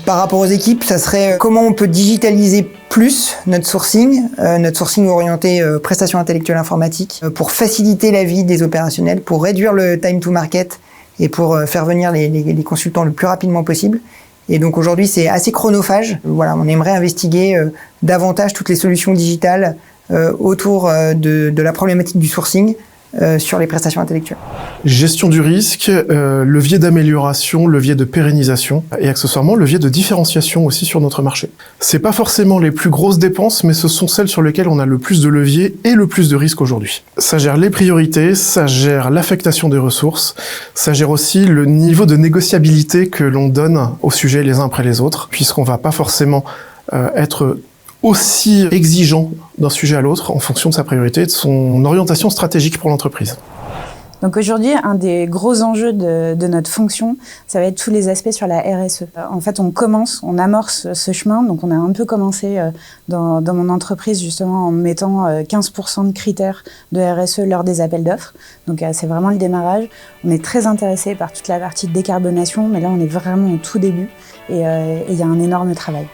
Par rapport aux équipes, ça serait comment on peut digitaliser plus notre sourcing orienté prestations intellectuelles informatiques, pour faciliter la vie des opérationnels, pour réduire le time to market et pour faire venir les consultants le plus rapidement possible. Et donc aujourd'hui, c'est assez chronophage. Voilà, on aimerait investiguer davantage toutes les solutions digitales autour de la problématique du sourcing sur les prestations intellectuelles. Gestion du risque, levier d'amélioration, levier de pérennisation et accessoirement levier de différenciation aussi sur notre marché. C'est pas forcément les plus grosses dépenses, mais ce sont celles sur lesquelles on a le plus de levier et le plus de risques aujourd'hui. Ça gère les priorités, ça gère l'affectation des ressources, ça gère aussi le niveau de négociabilité que l'on donne aux sujets les uns après les autres, puisqu'on va pas forcément être aussi exigeant d'un sujet à l'autre en fonction de sa priorité et de son orientation stratégique pour l'entreprise. Donc aujourd'hui, un des gros enjeux de notre fonction, ça va être tous les aspects sur la RSE. En fait, on amorce ce chemin. Donc on a un peu commencé dans mon entreprise justement en mettant 15% de critères de RSE lors des appels d'offres. Donc c'est vraiment le démarrage. On est très intéressé par toute la partie de décarbonation, mais là on est vraiment au tout début et il y a un énorme travail.